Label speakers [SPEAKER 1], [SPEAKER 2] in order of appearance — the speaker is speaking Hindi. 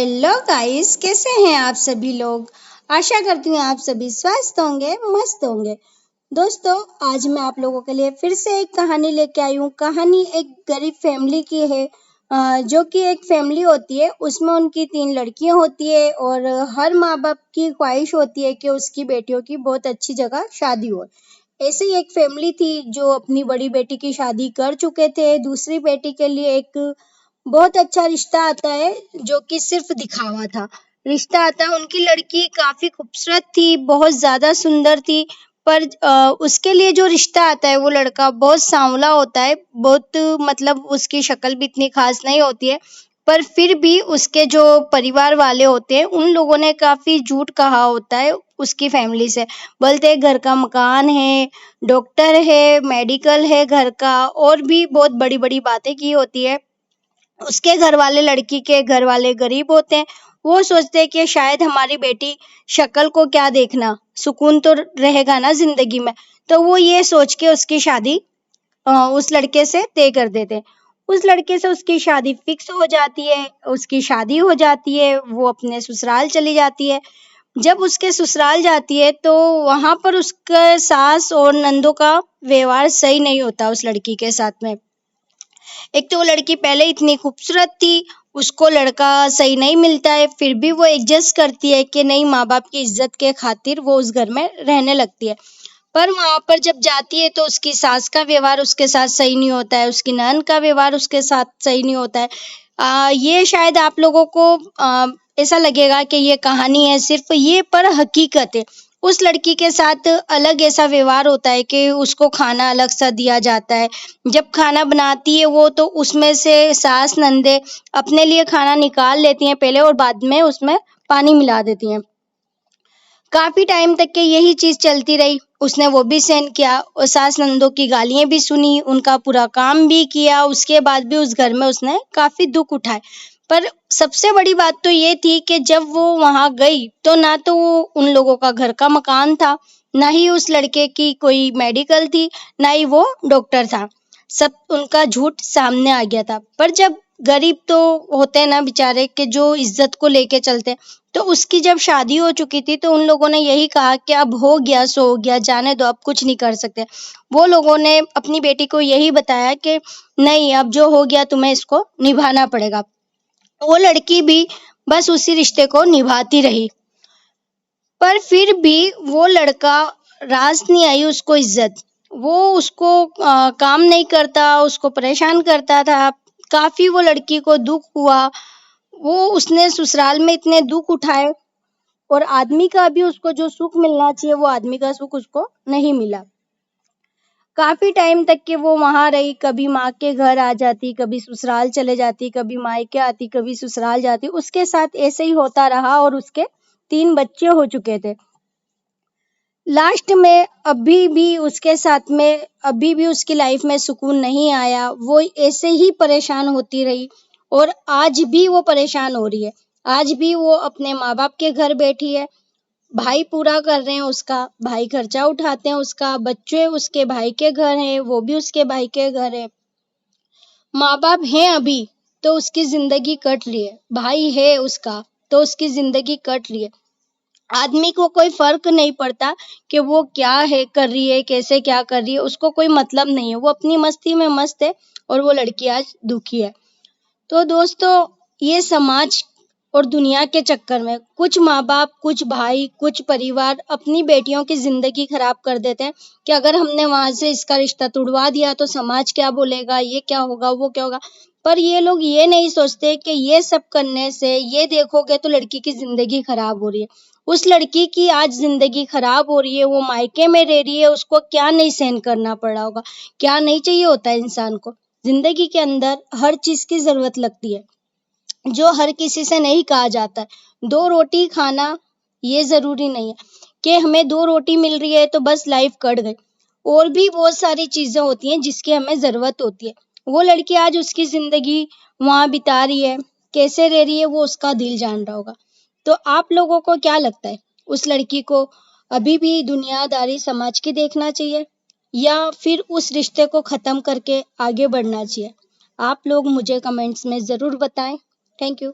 [SPEAKER 1] हेलो गाइस, कैसे हैं आप सभी लोग। आशा करती हूँ आप सभी स्वस्थ होंगे, मस्त होंगे। दोस्तों, आज मैं आप लोगों के लिए फिर से एक कहानी लेके आई हूँ। कहानी एक गरीब फैमिली की है। जो कि एक फैमिली होती है, उसमें उनकी 3 लड़कियां होती है और हर माँ बाप की ख्वाहिश होती है कि उसकी बेटियों की बहुत अच्छी जगह शादी हो। ऐसे ही एक फैमिली थी जो अपनी बड़ी बेटी की शादी कर चुके थे। दूसरी बेटी के लिए एक बहुत अच्छा रिश्ता आता है, जो कि सिर्फ दिखावा था। रिश्ता आता है, उनकी लड़की काफी खूबसूरत थी, बहुत ज्यादा सुंदर थी। पर उसके लिए जो रिश्ता आता है, वो लड़का बहुत सांवला होता है, बहुत मतलब उसकी शक्ल भी इतनी खास नहीं होती है। पर फिर भी उसके जो परिवार वाले होते हैं, उन लोगों ने काफी झूठ कहा होता है उसकी फैमिली से। बोलते हैं घर का मकान है, डॉक्टर है, मेडिकल है घर का, और भी बहुत बड़ी बड़ी बातें की होती है। उसके घर वाले, लड़की के घर वाले गरीब होते हैं। वो सोचते हैं कि शायद हमारी बेटी, शक्ल को क्या देखना, सुकून तो रहेगा ना जिंदगी में। तो वो ये सोच के उसकी शादी उस लड़के से तय कर देते हैं। उस लड़के से उसकी शादी फिक्स हो जाती है, उसकी शादी हो जाती है, वो अपने ससुराल चली जाती है। जब उसके ससुराल जाती है तो वहां पर उसके सास और नंदों का व्यवहार सही नहीं होता उस लड़की के साथ में। एक तो वो लड़की पहले इतनी खूबसूरत थी, उसको लड़का सही नहीं मिलता है, फिर भी वो एडजस्ट करती है कि नहीं, माँ बाप की इज्जत के खातिर वो उस घर में रहने लगती है। पर वहां पर जब जाती है तो उसकी सास का व्यवहार उसके साथ सही नहीं होता है, उसकी ननद का व्यवहार उसके साथ सही नहीं होता है। ये शायद आप लोगों को ऐसा लगेगा कि ये कहानी है सिर्फ, ये पर हकीकत है। उस लड़की के साथ अलग ऐसा व्यवहार होता है कि उसको खाना अलग सा दिया जाता है। जब खाना बनाती है वो, तो उसमें से सास नंदे अपने लिए खाना निकाल लेती हैं पहले, और बाद में उसमें पानी मिला देती हैं। काफी टाइम तक के यही चीज चलती रही। उसने वो भी सहन किया और सास नंदों की गालियां भी सुनी, उनका पूरा काम भी किया। उसके बाद भी उस घर में उसने काफी दुख उठाए। पर सबसे बड़ी बात तो ये थी कि जब वो वहां गई, तो ना तो वो उन लोगों का घर का मकान था, ना ही उस लड़के की कोई मेडिकल थी, ना ही वो डॉक्टर था। सब उनका झूठ सामने आ गया था। पर जब गरीब तो होते हैं ना बेचारे, के जो इज्जत को लेके चलते, तो उसकी जब शादी हो चुकी थी तो उन लोगों ने यही कहा कि अब हो गया सो हो गया, जाने दो, अब कुछ नहीं कर सकते। वो लोगों ने अपनी बेटी को यही बताया कि नहीं, अब जो हो गया तुम्हें इसको निभाना पड़ेगा। वो लड़की भी बस उसी रिश्ते को निभाती रही। पर फिर भी वो लड़का, रास नहीं आई उसको इज्जत। वो उसको काम नहीं करता, उसको परेशान करता था। काफी वो लड़की को दुख हुआ। वो उसने ससुराल में इतने दुख उठाए, और आदमी का भी उसको जो सुख मिलना चाहिए, वो आदमी का सुख उसको नहीं मिला। काफी टाइम तक के वो वहां रही, कभी माँ के घर आ जाती, कभी ससुराल चले जाती, कभी मायके आती, कभी ससुराल जाती। उसके साथ ऐसे ही होता रहा और उसके 3 बच्चे हो चुके थे। लास्ट में अभी भी उसके साथ में, अभी भी उसकी लाइफ में सुकून नहीं आया। वो ऐसे ही परेशान होती रही, और आज भी वो परेशान हो रही है। आज भी वो अपने माँ बाप के घर बैठी है। भाई पूरा कर रहे हैं उसका, भाई खर्चा उठाते हैं उसका, बच्चे उसके भाई के घर हैं, वो भी उसके भाई के घर है। माँ बाप हैं अभी, तो उसकी जिंदगी कट रही है। भाई है उसका, तो उसकी जिंदगी कट रही है। आदमी को कोई फर्क नहीं पड़ता कि वो क्या है कर रही है, कैसे क्या कर रही है, उसको कोई मतलब नहीं है। वो अपनी मस्ती में मस्त है, और वो लड़की आज दुखी है। तो दोस्तों, ये समाज और दुनिया के चक्कर में कुछ माँ बाप, कुछ भाई, कुछ परिवार अपनी बेटियों की जिंदगी खराब कर देते हैं कि अगर हमने वहां से इसका रिश्ता तुड़वा दिया तो समाज क्या बोलेगा, ये क्या होगा, वो क्या होगा। पर ये लोग ये नहीं सोचते कि ये सब करने से, ये देखोगे तो लड़की की जिंदगी खराब हो रही है। उस लड़की की आज जिंदगी खराब हो रही है, वो मायके में रह रही है, उसको क्या नहीं सहन करना पड़ा होगा, क्या नहीं चाहिए होता है इंसान को। जिंदगी के अंदर हर चीज की जरूरत लगती है, जो हर किसी से नहीं कहा जाता है। 2 रोटी खाना ये जरूरी नहीं है कि हमें 2 रोटी मिल रही है तो बस लाइफ कट गई। और भी बहुत सारी चीजें होती हैं जिसकी हमें जरूरत होती है। वो लड़की आज उसकी जिंदगी वहां बिता रही है, कैसे रह रही है वो उसका दिल जान रहा होगा। तो आप लोगों को क्या लगता है, उस लड़की को अभी भी दुनियादारी समाज की देखना चाहिए, या फिर उस रिश्ते को खत्म करके आगे बढ़ना चाहिए? आप लोग मुझे कमेंट्स में जरूर बताएं। Thank you.